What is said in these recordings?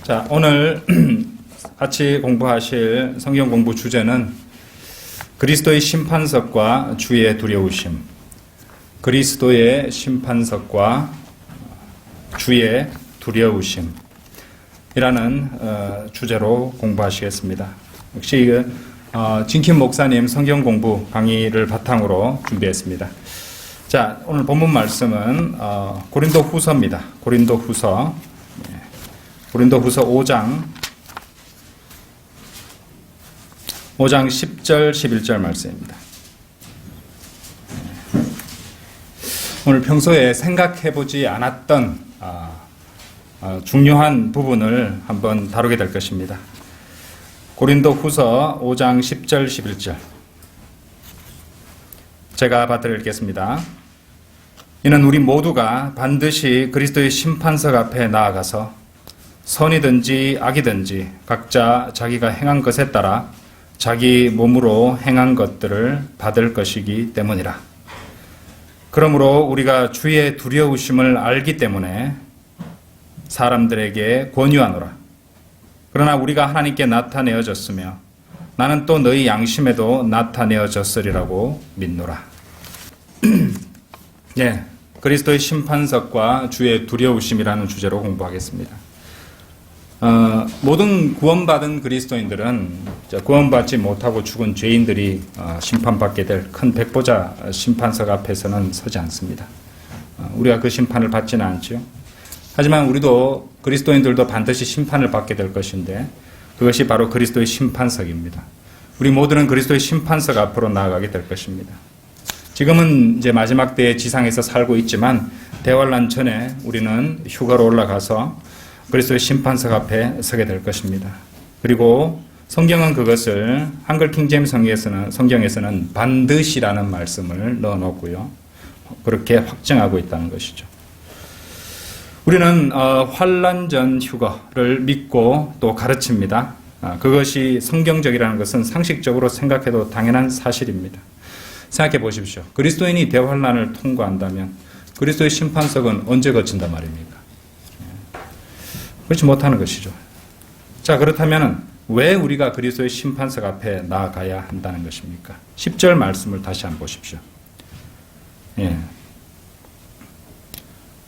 자, 오늘 같이 공부하실 성경 공부 주제는 그리스도의 심판석과 주의 두려우심. 그리스도의 심판석과 주의 두려우심이라는 주제로 공부하시겠습니다. 역시 진킴 목사님 성경 공부 강의를 바탕으로 준비했습니다. 자, 오늘 본문 말씀은 고린도 후서입니다. 고린도 후서 5장 10절 11절 말씀입니다. 오늘 평소에 생각해보지 않았던 중요한 부분을 한번 다루게 될 것입니다. 고린도 후서 5장 10절 11절 제가 받들어 읽겠습니다. 이는 우리 모두가 반드시 그리스도의 심판석 앞에 나아가서 선이든지 악이든지 각자 자기가 행한 것에 따라 자기 몸으로 행한 것들을 받을 것이기 때문이라. 그러므로 우리가 주의 두려우심을 알기 때문에 사람들에게 권유하노라. 그러나 우리가 하나님께 나타내어졌으며 나는 또 너희 양심에도 나타내어졌으리라고 믿노라. 예, 그리스도의 심판석과 주의 두려우심이라는 주제로 공부하겠습니다. 모든 구원받은 그리스도인들은 구원받지 못하고 죽은 죄인들이 심판받게 될 큰 백보자 심판석 앞에서는 서지 않습니다. 우리가 그 심판을 받지는 않죠. 하지만 우리도 그리스도인들도 반드시 심판을 받게 될 것인데 그것이 바로 그리스도의 심판석입니다. 우리 모두는 그리스도의 심판석 앞으로 나아가게 될 것입니다. 지금은 이제 마지막 때의 지상에서 살고 있지만 대환란 전에 우리는 휴가로 올라가서 그리스도의 심판석 앞에 서게 될 것입니다. 그리고 성경은 그것을 한글 킹제임스 성경에서는 반드시라는 말씀을 넣어놓고요. 그렇게 확정하고 있다는 것이죠. 우리는 환란 전 휴거를 믿고 또 가르칩니다. 그것이 성경적이라는 것은 상식적으로 생각해도 당연한 사실입니다. 생각해 보십시오. 그리스도인이 대환란을 통과한다면 그리스도의 심판석은 언제 거친단 말입니까? 그렇지 못하는 것이죠. 자, 그렇다면 왜 우리가 그리스도의 심판석 앞에 나아가야 한다는 것입니까? 10절 말씀을 다시 한번 보십시오. 예.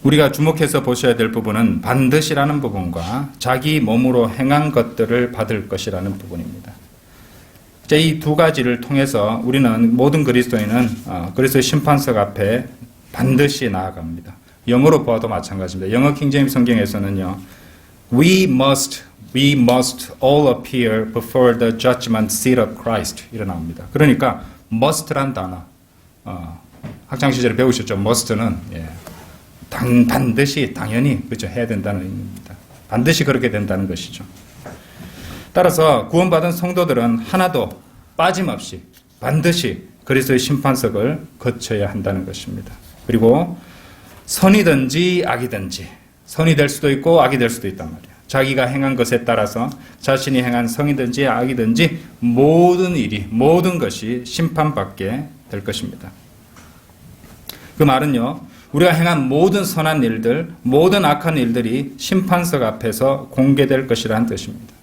우리가 주목해서 보셔야 될 부분은 반드시라는 부분과 자기 몸으로 행한 것들을 받을 것이라는 부분입니다. 이 두 가지를 통해서 우리는 모든 그리스도인은 그리스도의 심판석 앞에 반드시 나아갑니다. 영어로 보아도 마찬가지입니다. 영어 킹제임스 성경에서는요. We must all appear before the judgment seat of Christ 이렇게 나옵니다. 그러니까 must란 단어 학창 시절에 배우셨죠? must는 반드시 당연히 그렇죠 해야 된다는 의미입니다. 반드시 그렇게 된다는 것이죠. 따라서 구원받은 성도들은 하나도 빠짐없이 반드시 그리스도의 심판석을 거쳐야 한다는 것입니다. 그리고 선이든지 악이든지 선이 될 수도 있고 악이 될 수도 있단 말이에요. 자기가 행한 것에 따라서 자신이 행한 성이든지 악이든지 모든 것이 심판받게 될 것입니다. 그 말은요. 우리가 행한 모든 선한 일들, 모든 악한 일들이 심판석 앞에서 공개될 것이라는 뜻입니다.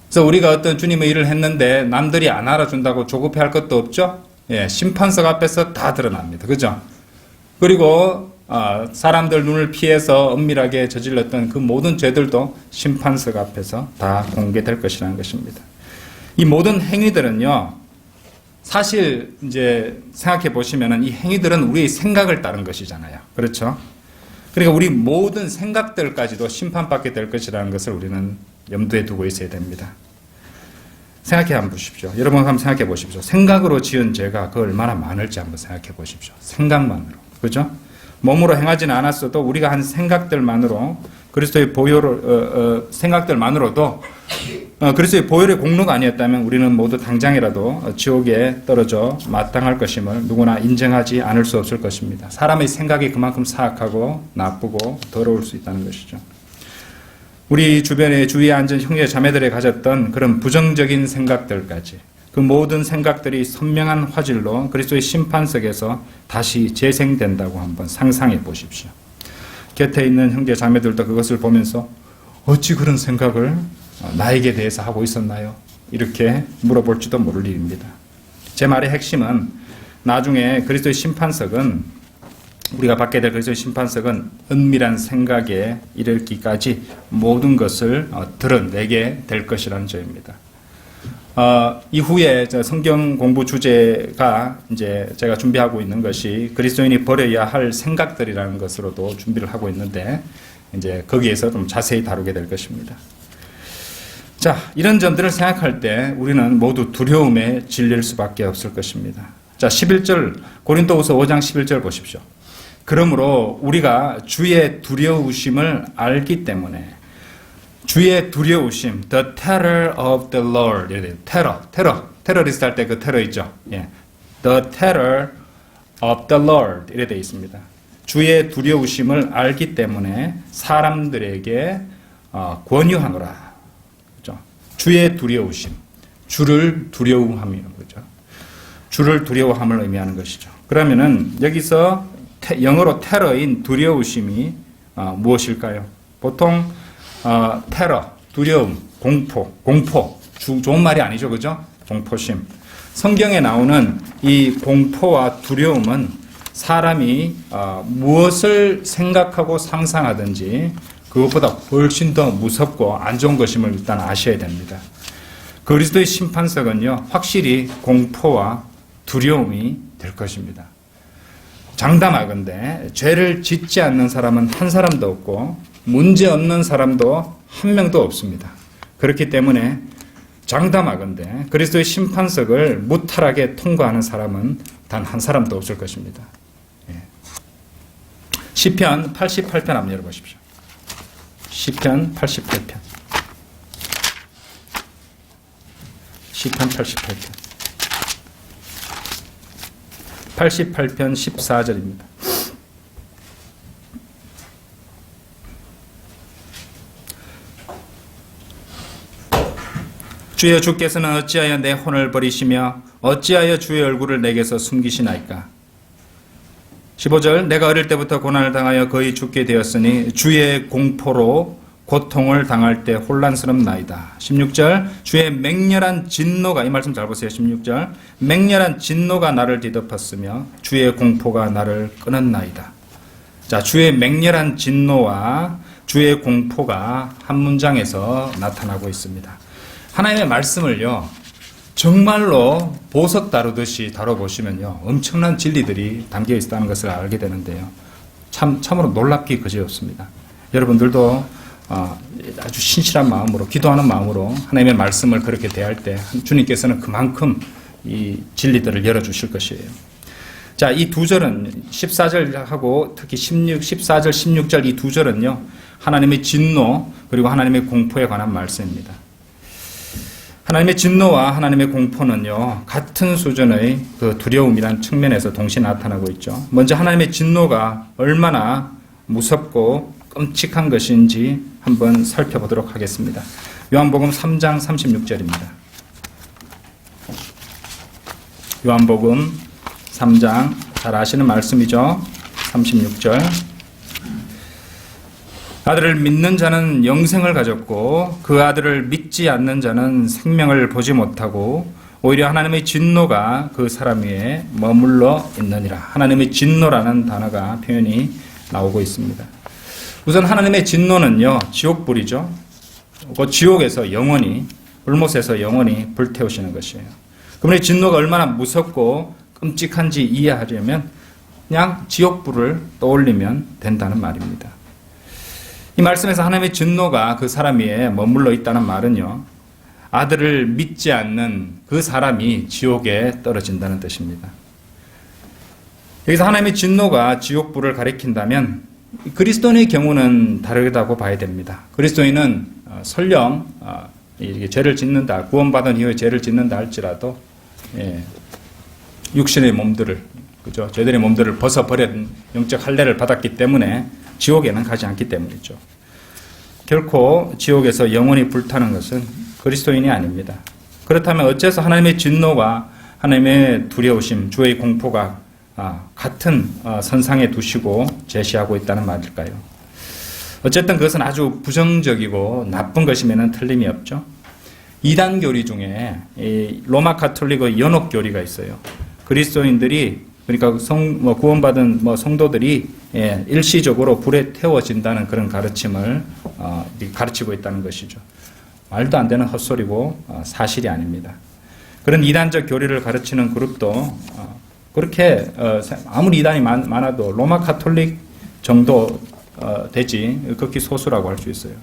그래서 우리가 어떤 주님의 일을 했는데 남들이 안 알아준다고 조급해할 것도 없죠. 예, 심판석 앞에서 다 드러납니다. 그죠? 그리고 사람들 눈을 피해서 은밀하게 저질렀던 그 모든 죄들도 심판석 앞에서 다 공개될 것이라는 것입니다. 이 모든 행위들은요, 사실 이제 생각해 보시면은 이 행위들은 우리의 생각을 따른 것이잖아요. 그렇죠? 그러니까 우리 모든 생각들까지도 심판받게 될 것이라는 것을 우리는 염두에 두고 있어야 됩니다. 생각해 한번 보십시오. 여러분 한번 생각해 보십시오. 생각으로 지은 죄가 그 얼마나 많을지 한번 생각해 보십시오. 생각만으로. 그죠? 몸으로 행하지는 않았어도 우리가 한 생각들만으로 그리스도의 생각들만으로도 그리스도의 보혈의 공로가 아니었다면 우리는 모두 당장이라도 지옥에 떨어져 마땅할 것임을 누구나 인정하지 않을 수 없을 것입니다. 사람의 생각이 그만큼 사악하고 나쁘고 더러울 수 있다는 것이죠. 우리 주변에 주위에 앉은 형제 자매들이 가졌던 그런 부정적인 생각들까지 그 모든 생각들이 선명한 화질로 그리스도의 심판석에서 다시 재생된다고 한번 상상해 보십시오. 곁에 있는 형제 자매들도 그것을 보면서 어찌 그런 생각을 나에게 대해서 하고 있었나요? 이렇게 물어볼지도 모를 일입니다. 제 말의 핵심은 나중에 그리스도의 심판석은 우리가 받게 될 그리스도의 심판석은 은밀한 생각에 이르기까지 모든 것을 드러내게 될 것이라는 점입니다. 이후에 성경 공부 주제가 이제 제가 준비하고 있는 것이 그리스도인이 버려야 할 생각들이라는 것으로도 준비를 하고 있는데 이제 거기에서 좀 자세히 다루게 될 것입니다. 자, 이런 점들을 생각할 때 우리는 모두 두려움에 질릴 수밖에 없을 것입니다. 자, 11절 고린도후서 5장 11절 보십시오. 그러므로 우리가 주의 두려우심을 알기 때문에 주의 두려우심, the terror of the Lord. 테러리스트 할 때 그 테러 있죠. 예. The terror of the Lord. 이래 되어 있습니다. 주의 두려우심을 알기 때문에 사람들에게 권유하노라. 그렇죠? 주의 두려우심. 주를 두려워함이라는 거죠. 주를 두려워함을 의미하는 것이죠. 그러면은 여기서 영어로 테러인 두려우심이 무엇일까요? 보통 테러, 두려움, 공포, 좋은 말이 아니죠, 그죠? 공포심. 성경에 나오는 이 공포와 두려움은 사람이 무엇을 생각하고 상상하든지 그것보다 훨씬 더 무섭고 안 좋은 것임을 일단 아셔야 됩니다. 그리스도의 심판석은요, 확실히 공포와 두려움이 될 것입니다. 장담하건대 죄를 짓지 않는 사람은 한 사람도 없고 문제 없는 사람도 한 명도 없습니다. 그렇기 때문에 장담하건대 그리스도의 심판석을 무탈하게 통과하는 사람은 단 한 사람도 없을 것입니다. 예. 시편 88편 한번 열어보십시오. 시편 88편. 시편 88편. 88편 14절입니다. 주여 주께서는 어찌하여 내 혼을 버리시며 어찌하여 주의 얼굴을 내게서 숨기시나이까. 15절 내가 어릴 때부터 고난을 당하여 거의 죽게 되었으니 주의 공포로 고통을 당할 때 혼란스럽나이다. 16절 주의 맹렬한 진노가, 이 말씀 잘 보세요. 16절 맹렬한 진노가 나를 뒤덮었으며 주의 공포가 나를 끊었나이다. 자, 주의 맹렬한 진노와 주의 공포가 한 문장에서 나타나고 있습니다. 하나님의 말씀을요, 정말로 보석 다루듯이 다뤄보시면요, 엄청난 진리들이 담겨 있다는 것을 알게 되는데요. 참으로 놀랍기 그지없습니다. 여러분들도 아주 신실한 마음으로, 기도하는 마음으로 하나님의 말씀을 그렇게 대할 때 주님께서는 그만큼 이 진리들을 열어주실 것이에요. 자, 이 두 절은 14절하고 특히 14절, 16절 이 두 절은요, 하나님의 진노 그리고 하나님의 공포에 관한 말씀입니다. 하나님의 진노와 하나님의 공포는요, 같은 수준의 그 두려움이라는 측면에서 동시에 나타나고 있죠. 먼저 하나님의 진노가 얼마나 무섭고 끔찍한 것인지 한번 살펴보도록 하겠습니다. 요한복음 3장 36절입니다. 요한복음 3장 잘 아시는 말씀이죠. 36절 아들을 믿는 자는 영생을 가졌고 그 아들을 믿지 않는 자는 생명을 보지 못하고 오히려 하나님의 진노가 그 사람 위에 머물러 있느니라. 하나님의 진노라는 단어가 표현이 나오고 있습니다. 우선 하나님의 진노는요, 지옥불이죠. 그 지옥에서 영원히, 불못에서 영원히 불태우시는 것이에요. 그분의 진노가 얼마나 무섭고 끔찍한지 이해하려면 그냥 지옥불을 떠올리면 된다는 말입니다. 이 말씀에서 하나님의 진노가 그 사람 위에 머물러 있다는 말은요, 아들을 믿지 않는 그 사람이 지옥에 떨어진다는 뜻입니다. 여기서 하나님의 진노가 지옥불을 가리킨다면 그리스도인의 경우는 다르다고 봐야 됩니다. 그리스도인은 설령 이렇게 죄를 짓는다, 구원받은 이후에 죄를 짓는다 할지라도 육신의 몸들을, 그죠? 저희들의 몸들을 벗어버린 영적 할례를 받았기 때문에 지옥에는 가지 않기 때문이죠. 결코 지옥에서 영원히 불타는 것은 그리스도인이 아닙니다. 그렇다면 어째서 하나님의 진노와 하나님의 두려우심, 주의 공포가 같은 선상에 두시고 제시하고 있다는 말일까요? 어쨌든 그것은 아주 부정적이고 나쁜 것이면 틀림이 없죠. 이단 교리 중에 이 로마 가톨릭의 연옥 교리가 있어요. 그리스도인들이 그러니까 구원받은 성도들이 일시적으로 불에 태워진다는 그런 가르침을 가르치고 있다는 것이죠. 말도 안 되는 헛소리고 사실이 아닙니다. 그런 이단적 교리를 가르치는 그룹도 그렇게 아무리 이단이 많아도 로마 가톨릭 정도 되지 극히 소수라고 할 수 있어요.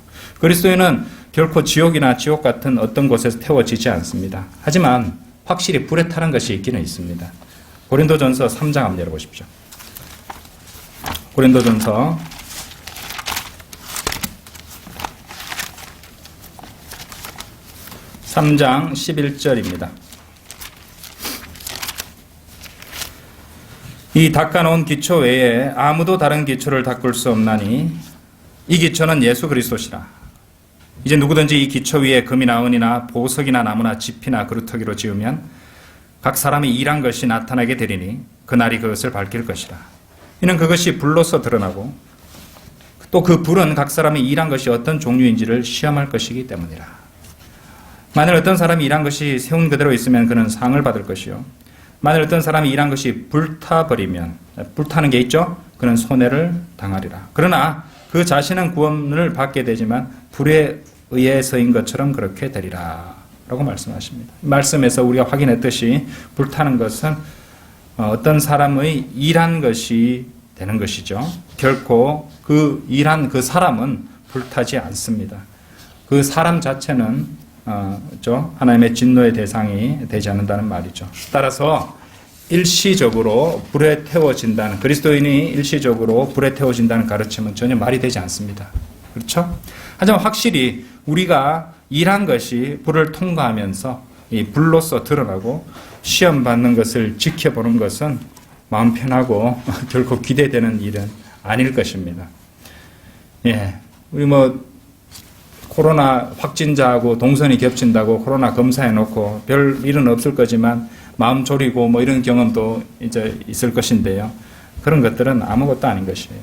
그리스도인은 결코 지옥이나 지옥 같은 어떤 곳에서 태워지지 않습니다. 하지만 확실히 불에 타는 것이 있기는 있습니다. 고린도전서 3장 한번 열어보십시오. 고린도전서 3장 11절입니다. 이 닦아놓은 기초 외에 아무도 다른 기초를 닦을 수 없나니 이 기초는 예수 그리스도시라. 이제 누구든지 이 기초 위에 금이나 은이나 보석이나 나무나 짚이나 그루터기로 지으면 각 사람이 일한 것이 나타나게 되리니 그날이 그것을 밝힐 것이라. 이는 그것이 불로서 드러나고 또 그 불은 각 사람이 일한 것이 어떤 종류인지를 시험할 것이기 때문이라. 만일 어떤 사람이 일한 것이 세운 그대로 있으면 그는 상을 받을 것이요. 만일 어떤 사람이 일한 것이 불타버리면, 불타는 게 있죠? 그는 손해를 당하리라. 그러나 그 자신은 구원을 받게 되지만 불에 의해서인 것처럼 그렇게 되리라. 라고 말씀하십니다. 말씀에서 우리가 확인했듯이 불타는 것은 어떤 사람의 일한 것이 되는 것이죠. 결코 그 일한 그 사람은 불타지 않습니다. 그 사람 자체는 하나님의 진노의 대상이 되지 않는다는 말이죠. 따라서 일시적으로 불에 태워진다는, 그리스도인이 일시적으로 불에 태워진다는 가르침은 전혀 말이 되지 않습니다. 그렇죠? 하지만 확실히 우리가 일한 것이 불을 통과하면서 이 불로서 드러나고 시험 받는 것을 지켜보는 것은 마음 편하고 결코 기대되는 일은 아닐 것입니다. 우리 코로나 확진자하고 동선이 겹친다고 코로나 검사해놓고 별 일은 없을 거지만 마음 졸이고 이런 경험도 이제 있을 것인데요. 그런 것들은 아무것도 아닌 것이에요.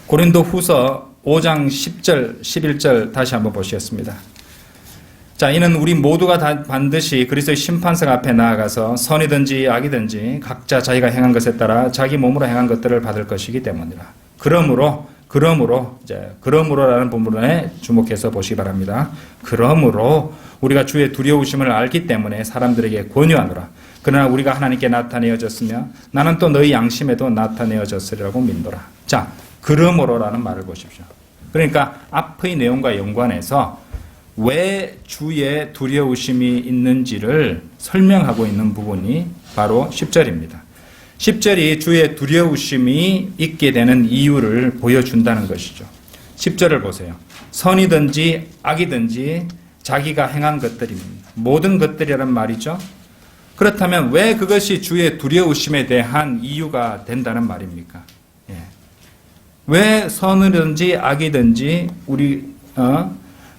고린도 후서 5장 10절, 11절 다시 한번 보시겠습니다. 자, 이는 우리 모두가 다 반드시 그리스도의 심판석 앞에 나아가서 선이든지 악이든지 각자 자기가 행한 것에 따라 자기 몸으로 행한 것들을 받을 것이기 때문이라. 그러므로라는 부분에 주목해서 보시기 바랍니다. 그러므로 우리가 주의 두려우심을 알기 때문에 사람들에게 권유하노라. 그러나 우리가 하나님께 나타내어졌으며 나는 또 너희 양심에도 나타내어졌으리라고 믿노라. 자, 그러므로라는 말을 보십시오. 그러니까 앞의 내용과 연관해서 왜 주의 두려우심이 있는지를 설명하고 있는 부분이 바로 10절입니다. 10절이 주의 두려우심이 있게 되는 이유를 보여준다는 것이죠. 10절을 보세요. 선이든지 악이든지 자기가 행한 것들입니다. 모든 것들이란 말이죠. 그렇다면 왜 그것이 주의 두려우심에 대한 이유가 된다는 말입니까? 왜 선이든지 악이든지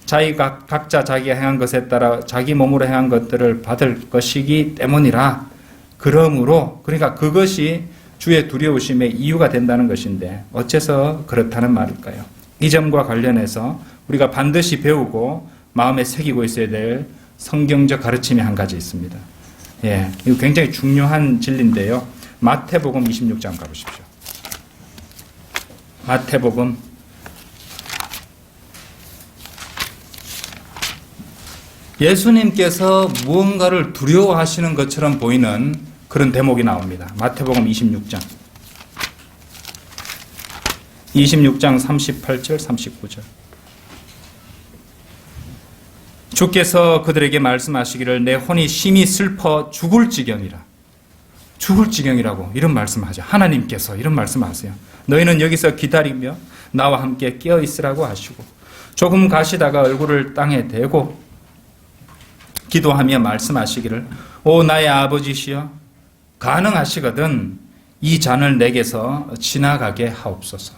자기가 각자 자기가 행한 것에 따라 자기 몸으로 행한 것들을 받을 것이기 때문이라. 그러니까 그것이 주의 두려우심의 이유가 된다는 것인데 어째서 그렇다는 말일까요? 이 점과 관련해서 우리가 반드시 배우고 마음에 새기고 있어야 될 성경적 가르침이 한 가지 있습니다. 이거 굉장히 중요한 진리인데요. 마태복음 26장 가보십시오. 마태복음 26장. 예수님께서 무언가를 두려워하시는 것처럼 보이는 그런 대목이 나옵니다. 마태복음 26장. 26장 38절, 39절. 주께서 그들에게 말씀하시기를 내 혼이 심히 슬퍼 죽을 지경이라. 죽을 지경이라고 이런 말씀하죠. 하나님께서 이런 말씀하세요. 너희는 여기서 기다리며 나와 함께 깨어 있으라고 하시고 조금 가시다가 얼굴을 땅에 대고 기도하며 말씀하시기를 오 나의 아버지시여 가능하시거든 이 잔을 내게서 지나가게 하옵소서.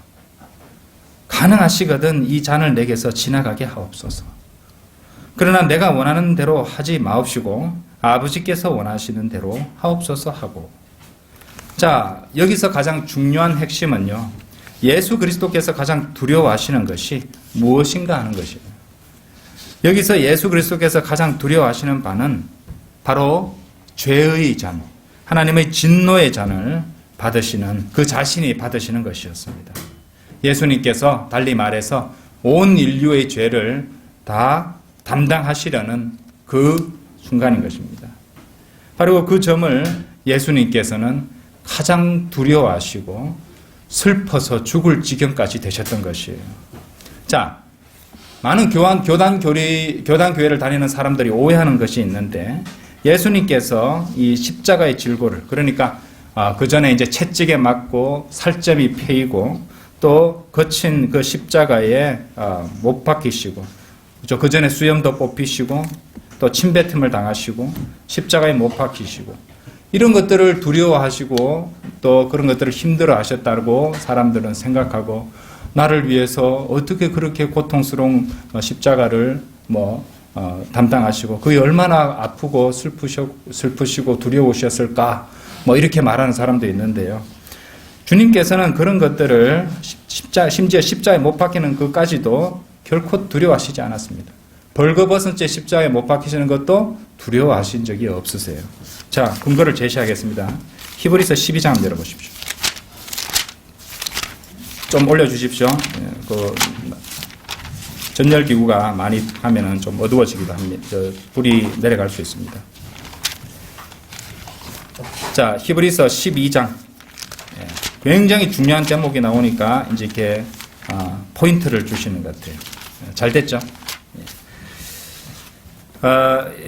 가능하시거든 이 잔을 내게서 지나가게 하옵소서. 그러나 내가 원하는 대로 하지 마옵시고 아버지께서 원하시는 대로 하옵소서 하고. 자, 여기서 가장 중요한 핵심은요. 예수 그리스도께서 가장 두려워하시는 것이 무엇인가 하는 것이에요. 여기서 예수 그리스도께서 가장 두려워하시는 바는 바로 죄의 잔, 하나님의 진노의 잔을 받으시는 그 자신이 받으시는 것이었습니다. 예수님께서 달리 말해서 온 인류의 죄를 다 담당하시려는 그 순간인 것입니다. 바로 그 점을 예수님께서는 가장 두려워하시고 슬퍼서 죽을 지경까지 되셨던 것이에요. 자, 많은 교단교회를 다니는 사람들이 오해하는 것이 있는데 예수님께서 이 십자가의 질고를, 그러니까 그 전에 이제 채찍에 맞고 살점이 패이고 또 거친 그 십자가에 못 박히시고, 그 전에 수염도 뽑히시고 또 침뱉음을 당하시고 십자가에 못 박히시고 이런 것들을 두려워하시고 또 그런 것들을 힘들어 하셨다고 사람들은 생각하고, 나를 위해서 어떻게 그렇게 고통스러운 십자가를 담당하시고 그게 얼마나 아프고 슬프시고 두려우셨을까 이렇게 말하는 사람도 있는데요. 주님께서는 그런 것들을 심지어 십자가에 못 박히는 것까지도 결코 두려워하시지 않았습니다. 벌거벗은 채 십자가에 못 박히시는 것도 두려워하신 적이 없으세요. 자, 근거를 제시하겠습니다. 히브리서 12장 열어보십시오. 좀 올려주십시오. 그 전열기구가 많이 하면은 좀 어두워지기도 합니다. 불이 내려갈 수 있습니다. 자, 히브리서 12장. 굉장히 중요한 제목이 나오니까 이제 이렇게 포인트를 주시는 것 같아요. 잘 됐죠?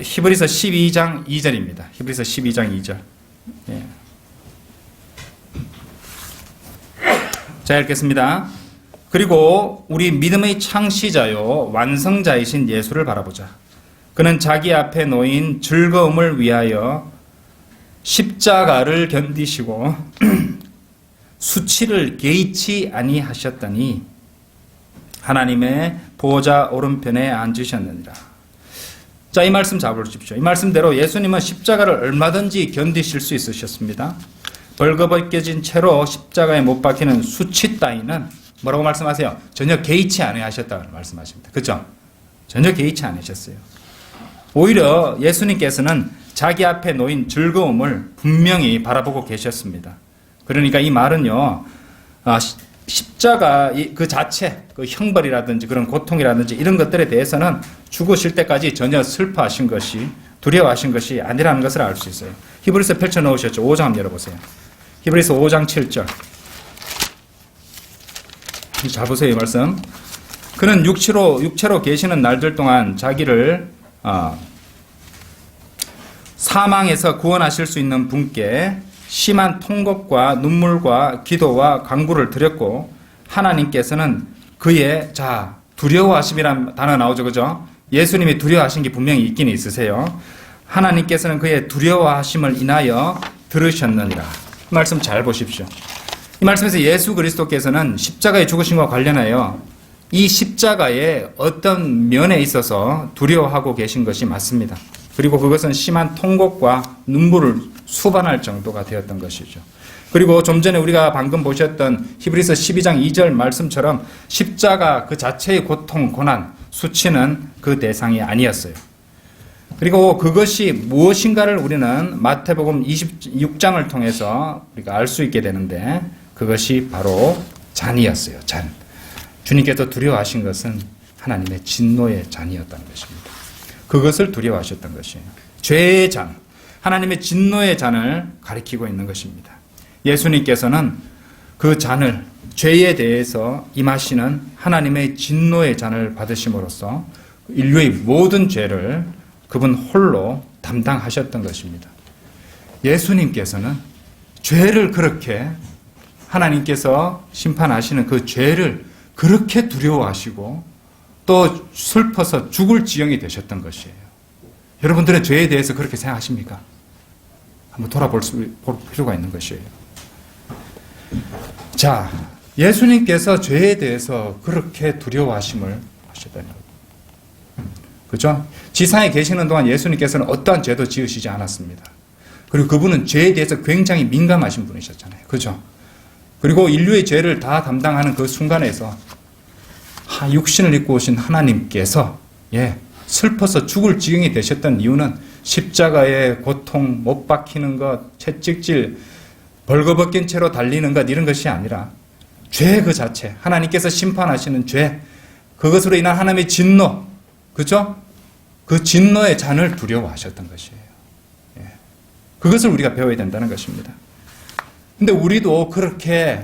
히브리서 12장 2절입니다. 히브리서 12장 2절. 자, 읽겠습니다. 그리고 우리 믿음의 창시자요 완성자이신 예수를 바라보자. 그는 자기 앞에 놓인 즐거움을 위하여 십자가를 견디시고 수치를 개의치 아니하셨더니 하나님의 보호자 오른편에 앉으셨느니라. 자, 이 말씀 잡아주십시오. 이 말씀대로 예수님은 십자가를 얼마든지 견디실 수 있으셨습니다. 벌거벗겨진 채로 십자가에 못 박히는 수치 따위는 뭐라고 말씀하세요? 전혀 개의치 아니하셨다고 말씀하십니다. 그렇죠? 전혀 개의치 않으셨어요. 오히려 예수님께서는 자기 앞에 놓인 즐거움을 분명히 바라보고 계셨습니다. 그러니까 이 말은요, 십자가 그 자체, 그 형벌이라든지 그런 고통이라든지 이런 것들에 대해서는 죽으실 때까지 전혀 슬퍼하신 것이, 두려워하신 것이 아니라는 것을 알 수 있어요. 히브리서 펼쳐 놓으셨죠? 5장 한번 열어보세요. 히브리서 5장 7절. 잘 보세요, 이 말씀. 그는 육체로 계시는 날들 동안 자기를 사망에서 구원하실 수 있는 분께 심한 통곡과 눈물과 기도와 간구를 드렸고, 하나님께서는 그의, 두려워하심이란 단어 나오죠, 그죠? 예수님이 두려워하신 게 분명히 있긴 있으세요. 하나님께서는 그의 두려워하심을 인하여 들으셨느니라. 말씀 잘 보십시오. 이 말씀에서 예수 그리스도께서는 십자가에 죽으심과 관련하여 이 십자가의 어떤 면에 있어서 두려워하고 계신 것이 맞습니다. 그리고 그것은 심한 통곡과 눈물을 수반할 정도가 되었던 것이죠. 그리고 좀 전에 우리가 방금 보셨던 히브리서 12장 2절 말씀처럼 십자가 그 자체의 고통, 고난, 수치는 그 대상이 아니었어요. 그리고 그것이 무엇인가를 우리는 마태복음 26장을 통해서 우리가 알 수 있게 되는데, 그것이 바로 잔이었어요. 잔. 주님께서 두려워하신 것은 하나님의 진노의 잔이었다는 것입니다. 그것을 두려워하셨던 것이에요. 죄의 잔, 하나님의 진노의 잔을 가리키고 있는 것입니다. 예수님께서는 그 잔을, 죄에 대해서 임하시는 하나님의 진노의 잔을 받으심으로써 인류의 모든 죄를 그분 홀로 담당하셨던 것입니다. 예수님께서는 죄를 그렇게, 하나님께서 심판하시는 그 죄를 그렇게 두려워하시고 또 슬퍼서 죽을 지경이 되셨던 것이에요. 여러분들은 죄에 대해서 그렇게 생각하십니까? 한번 돌아볼 필요가 있는 것이에요. 자, 예수님께서 죄에 대해서 그렇게 두려워하심을 하셨다는 거예요. 그렇죠? 지상에 계시는 동안 예수님께서는 어떠한 죄도 지으시지 않았습니다. 그리고 그분은 죄에 대해서 굉장히 민감하신 분이셨잖아요. 그렇죠? 그리고 인류의 죄를 다 담당하는 그 순간에서 육신을 입고 오신 하나님께서 슬퍼서 죽을 지경이 되셨던 이유는 십자가의 고통, 못 박히는 것, 채찍질, 벌거벗긴 채로 달리는 것 이런 것이 아니라 죄 그 자체, 하나님께서 심판하시는 죄, 그것으로 인한 하나님의 진노, 그죠? 그 진노의 잔을 두려워하셨던 것이에요. 그것을 우리가 배워야 된다는 것입니다. 근데 우리도 그렇게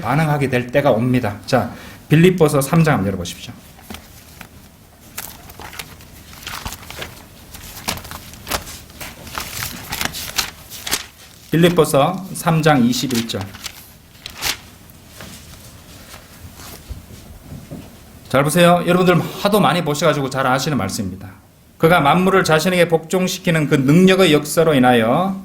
반응하게 될 때가 옵니다. 자, 빌립보서 3장 한번 열어보십시오. 빌립보서 3장 21절. 잘 보세요. 여러분들 하도 많이 보셔가지고 잘 아시는 말씀입니다. 그가 만물을 자신에게 복종시키는 그 능력의 역사로 인하여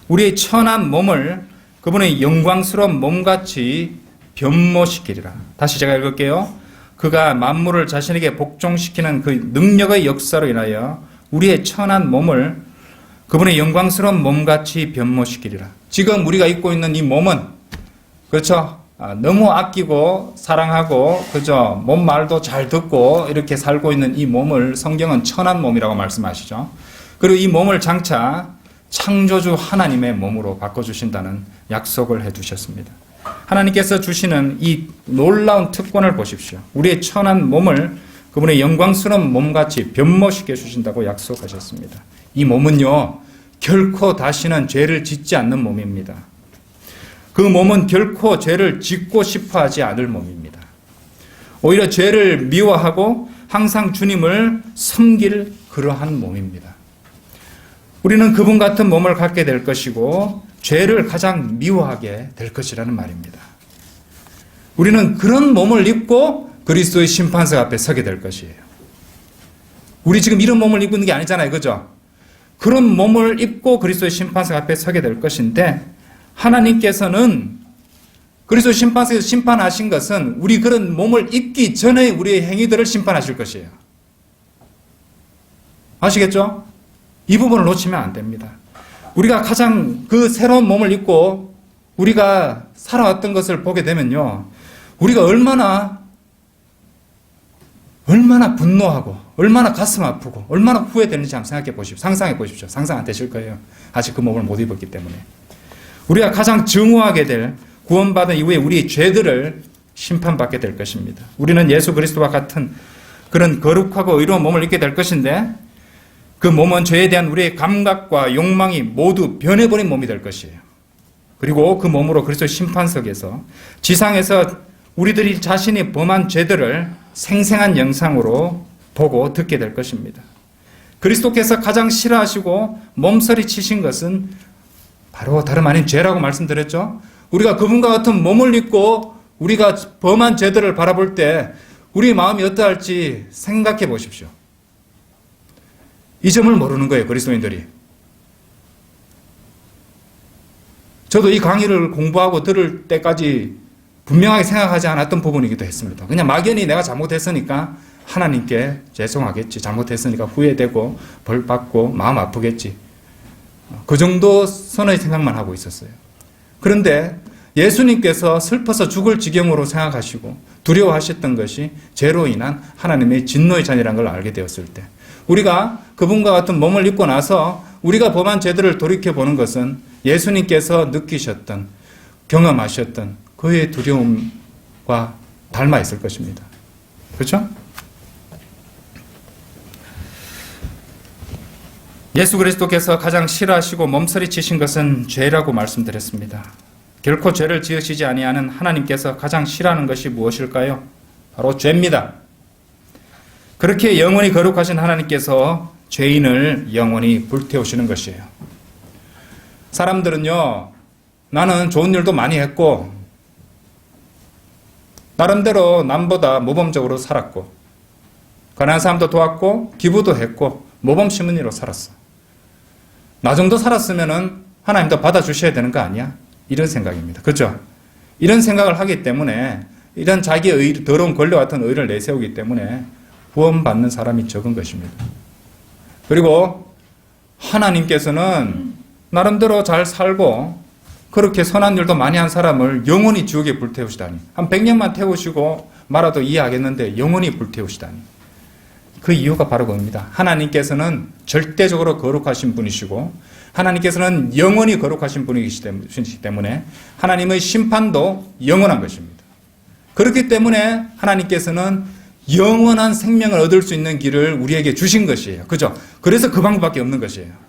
우리의 천한 몸을 그분의 영광스러운 몸같이 변모시키리라. 다시 제가 읽을게요. 그가 만물을 자신에게 복종시키는 그 능력의 역사로 인하여 우리의 천한 몸을 그분의 영광스러운 몸같이 변모시키리라. 지금 우리가 입고 있는 이 몸은, 그렇죠? 너무 아끼고 사랑하고, 그죠? 몸 말도 잘 듣고 이렇게 살고 있는 이 몸을 성경은 천한 몸이라고 말씀하시죠. 그리고 이 몸을 장차 창조주 하나님의 몸으로 바꿔주신다는 약속을 해두셨습니다. 하나님께서 주시는 이 놀라운 특권을 보십시오. 우리의 천한 몸을 그분의 영광스러운 몸같이 변모시켜 주신다고 약속하셨습니다. 이 몸은요, 결코 다시는 죄를 짓지 않는 몸입니다. 그 몸은 결코 죄를 짓고 싶어 하지 않을 몸입니다. 오히려 죄를 미워하고 항상 주님을 섬길 그러한 몸입니다. 우리는 그분 같은 몸을 갖게 될 것이고 죄를 가장 미워하게 될 것이라는 말입니다. 우리는 그런 몸을 입고 그리스도의 심판석 앞에 서게 될 것이에요. 우리 지금 이런 몸을 입고 있는 게 아니잖아요. 그죠? 그런 몸을 입고 그리스도의 심판석 앞에 서게 될 것인데, 하나님께서는 그리스도 심판석에서 심판하신 것은 우리 그런 몸을 입기 전에 우리의 행위들을 심판하실 것이에요. 아시겠죠? 이 부분을 놓치면 안 됩니다. 우리가 가장 그 새로운 몸을 입고 우리가 살아왔던 것을 보게 되면요, 우리가 얼마나 분노하고 얼마나 가슴 아프고 얼마나 후회되는지 한번 생각해 보십시오. 상상해 보십시오. 상상 안 되실 거예요. 아직 그 몸을 못 입었기 때문에. 우리가 가장 증오하게 될, 구원받은 이후에 우리의 죄들을 심판받게 될 것입니다. 우리는 예수 그리스도와 같은 그런 거룩하고 의로운 몸을 입게 될 것인데, 그 몸은 죄에 대한 우리의 감각과 욕망이 모두 변해버린 몸이 될 것이에요. 그리고 그 몸으로 그리스도 심판석에서 지상에서 우리들이 자신이 범한 죄들을 생생한 영상으로 보고 듣게 될 것입니다. 그리스도께서 가장 싫어하시고 몸서리 치신 것은 바로 다름 아닌 죄라고 말씀드렸죠. 우리가 그분과 같은 몸을 입고 우리가 범한 죄들을 바라볼 때 우리 마음이 어떠할지 생각해 보십시오. 이 점을 모르는 거예요, 그리스도인들이. 저도 이 강의를 공부하고 들을 때까지 분명하게 생각하지 않았던 부분이기도 했습니다. 그냥 막연히 내가 잘못했으니까 하나님께 죄송하겠지, 잘못했으니까 후회되고 벌받고 마음 아프겠지, 그 정도 선의 생각만 하고 있었어요. 그런데 예수님께서 슬퍼서 죽을 지경으로 생각하시고 두려워하셨던 것이 죄로 인한 하나님의 진노의 잔이라는 걸 알게 되었을 때, 우리가 그분과 같은 몸을 입고 나서 우리가 범한 죄들을 돌이켜보는 것은 예수님께서 느끼셨던, 경험하셨던 그의 두려움과 닮아 있을 것입니다. 그렇죠? 예수 그리스도께서 가장 싫어하시고 몸서리 치신 것은 죄라고 말씀드렸습니다. 결코 죄를 지으시지 아니하는 하나님께서 가장 싫어하는 것이 무엇일까요? 바로 죄입니다. 그렇게 영원히 거룩하신 하나님께서 죄인을 영원히 불태우시는 것이에요. 사람들은요, 나는 좋은 일도 많이 했고 나름대로 남보다 모범적으로 살았고 가난한 사람도 도왔고 기부도 했고 모범시민으로 살았어. 나 정도 살았으면은 하나님도 받아주셔야 되는 거 아니야? 이런 생각입니다. 그렇죠? 이런 생각을 하기 때문에, 이런 자기의 더러운 권력 같은 의를 내세우기 때문에 구원받는 사람이 적은 것입니다. 그리고 하나님께서는 나름대로 잘 살고 그렇게 선한 일도 많이 한 사람을 영원히 지옥에 불태우시다니. 한 100년만 태우시고 말아도 이해하겠는데 영원히 불태우시다니. 그 이유가 바로 그겁니다. 하나님께서는 절대적으로 거룩하신 분이시고 하나님께서는 영원히 거룩하신 분이시기 때문에 하나님의 심판도 영원한 것입니다. 그렇기 때문에 하나님께서는 영원한 생명을 얻을 수 있는 길을 우리에게 주신 것이에요. 그죠? 그래서 그 방법밖에 없는 것이에요.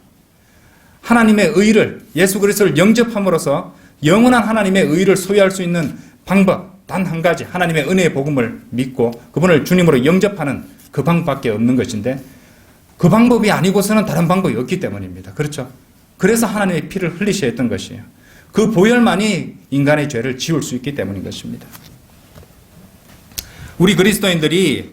하나님의 의를, 예수 그리스도를 영접함으로써 영원한 하나님의 의를 소유할 수 있는 방법 단 한 가지, 하나님의 은혜의 복음을 믿고 그분을 주님으로 영접하는 그 방법밖에 없는 것인데 그 방법이 아니고서는 다른 방법이 없기 때문입니다. 그렇죠? 그래서 하나님의 피를 흘리셔야 했던 것이에요. 그 보혈만이 인간의 죄를 지울 수 있기 때문인 것입니다. 우리 그리스도인들이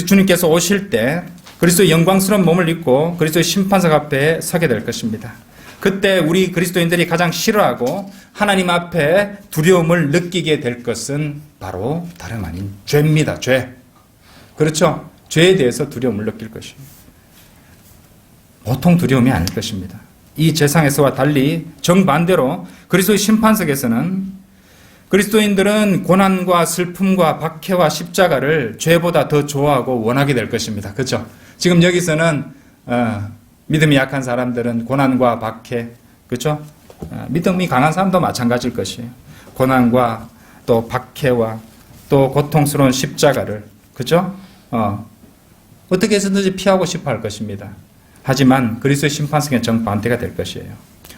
주님께서 오실 때 그리스도의 영광스러운 몸을 입고 그리스도의 심판석 앞에 서게 될 것입니다. 그때 우리 그리스도인들이 가장 싫어하고 하나님 앞에 두려움을 느끼게 될 것은 바로 다름 아닌 죄입니다. 죄. 그렇죠? 죄에 대해서 두려움을 느낄 것입니다. 보통 두려움이 아닐 것입니다. 이 세상에서와 달리 정반대로 그리스도의 심판석에서는 그리스도인들은 고난과 슬픔과 박해와 십자가를 죄보다 더 좋아하고 원하게 될 것입니다. 그렇죠? 지금 여기서는 믿음이 약한 사람들은 고난과 박해, 그렇죠? 믿음이 강한 사람도 마찬가지일 것이에요. 고난과 또 박해와 또 고통스러운 십자가를, 그렇죠? 어떻게 해서든지 피하고 싶어 할 것입니다. 하지만 그리스도의 심판석은 정반대가 될 것이에요.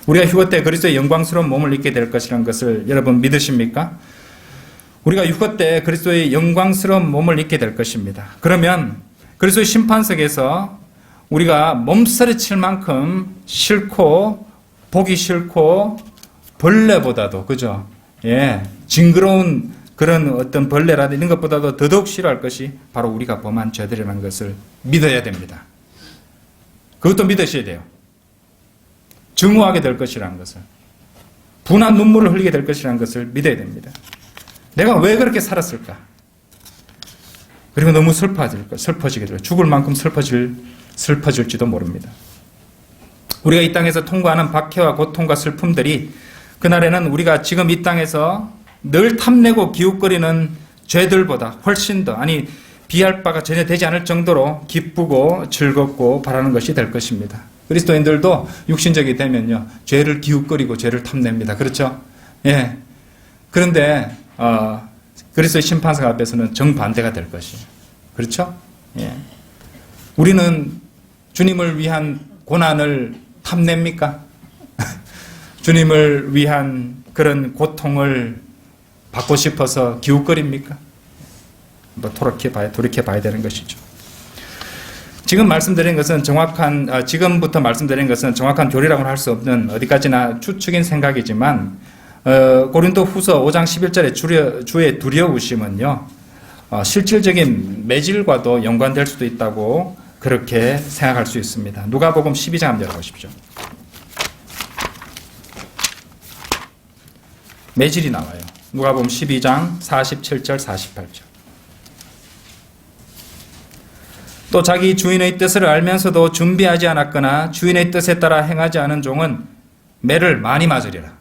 우리가 휴거 때 그리스도의 영광스러운 몸을 입게 될 것이라는 것을 여러분 믿으십니까? 우리가 휴거 때 그리스도의 영광스러운 몸을 입게 될 것입니다. 그러면 그리스도의 심판석에서 우리가 몸서리칠 만큼 싫고 보기 싫고 벌레보다도, 그죠? 예, 징그러운 그런 어떤 벌레라든지 이런 것보다도 더더욱 싫어할 것이 바로 우리가 범한 죄들이라는 것을 믿어야 됩니다. 그것도 믿으셔야 돼요. 증오하게 될 것이라는 것을, 분한 눈물을 흘리게 될 것이라는 것을 믿어야 됩니다. 내가 왜 그렇게 살았을까? 그리고 너무 슬퍼지게 돼요. 죽을 만큼 슬퍼질지도 모릅니다. 우리가 이 땅에서 통과하는 박해와 고통과 슬픔들이 그날에는 우리가 지금 이 땅에서 늘 탐내고 기웃거리는 죄들보다 훨씬 더, 비할 바가 전혀 되지 않을 정도로 기쁘고 즐겁고 바라는 것이 될 것입니다. 그리스도인들도 육신적이 되면요, 죄를 기웃거리고 죄를 탐냅니다. 그렇죠? 예. 그런데 그리스도의 심판석 앞에서는 정반대가 될 것이에요. 그렇죠? 예. 우리는 주님을 위한 고난을 탐냅니까? 주님을 위한 그런 고통을 받고 싶어서 기웃거립니까? 돌이켜봐야 되는 것이죠. 지금부터 말씀드린 것은 정확한 교리라고는 할 수 없는 어디까지나 추측인 생각이지만, 고린도 후서 5장 11절에 주의 두려우심은요, 실질적인 매질과도 연관될 수도 있다고 그렇게 생각할 수 있습니다. 누가복음 12장 한번 열어보십시오. 매질이 나와요. 누가복음 12장 47절 48절. 또 자기 주인의 뜻을 알면서도 준비하지 않았거나 주인의 뜻에 따라 행하지 않은 종은 매를 많이 맞으리라.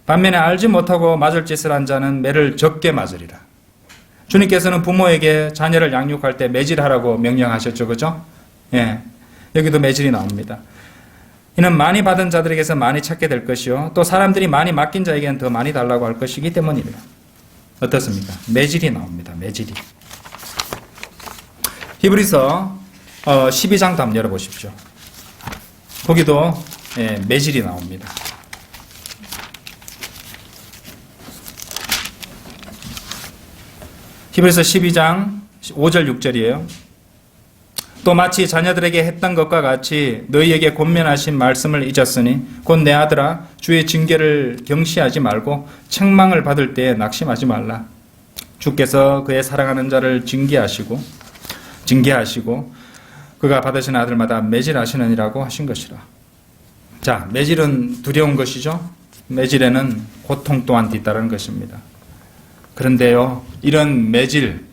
반면에 알지 못하고 맞을 짓을 한 자는 매를 적게 맞으리라. 주님께서는 부모에게 자녀를 양육할 때 매질하라고 명령하셨죠. 그죠? 예. 여기도 매질이 나옵니다. 이는 많이 받은 자들에게서 많이 찾게 될 것이요, 또 사람들이 많이 맡긴 자에게는 더 많이 달라고 할 것이기 때문입니다. 어떻습니까? 매질이 나옵니다. 매질이. 히브리서 12장도 한번 열어보십시오. 거기도 매질이 나옵니다. 히브리서 12장 5절 6절이에요. 또 마치 자녀들에게 했던 것과 같이 너희에게 권면하신 말씀을 잊었으니 곧 내 아들아 주의 징계를 경시하지 말고 책망을 받을 때에 낙심하지 말라. 주께서 그의 사랑하는 자를 징계하시고 그가 받으신 아들마다 매질하시느니라고 하신 것이라. 자, 매질은 두려운 것이죠. 매질에는 고통 또한 뒤따르는 것입니다. 그런데요, 이런 매질,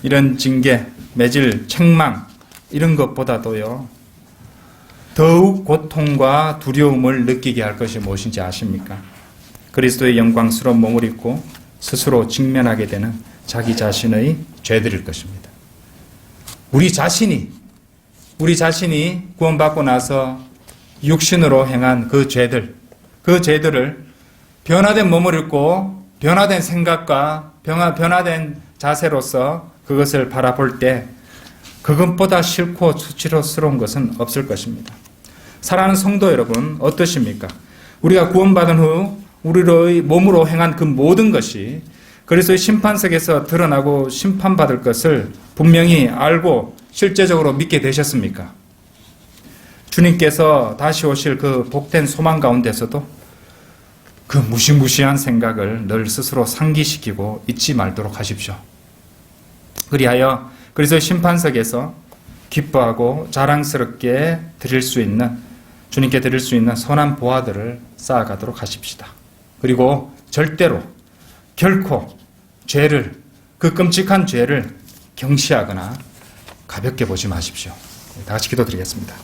이런 징계, 매질, 책망 이런 것보다도요, 더욱 고통과 두려움을 느끼게 할 것이 무엇인지 아십니까? 그리스도의 영광스러운 몸을 입고 스스로 직면하게 되는 자기 자신의 죄들일 것입니다. 우리 자신이 구원받고 나서 육신으로 행한 그 죄들을 변화된 몸을 입고 변화된 생각과 변화된 자세로서 그것을 바라볼 때 그것보다 싫고 수치스러운 것은 없을 것입니다. 사랑하는 성도 여러분, 어떠십니까? 우리가 구원받은 후 우리의 몸으로 행한 그 모든 것이 그리스도의 심판석에서 드러나고 심판받을 것을 분명히 알고 실제적으로 믿게 되셨습니까? 주님께서 다시 오실 그 복된 소망 가운데서도 그 무시무시한 생각을 늘 스스로 상기시키고 잊지 말도록 하십시오. 그리하여 그리스도의 심판석에서 기뻐하고 자랑스럽게 주님께 드릴 수 있는 선한 보화들을 쌓아가도록 하십시다. 그리고 절대로 결코 그 끔찍한 죄를 경시하거나 가볍게 보지 마십시오. 다 같이 기도드리겠습니다.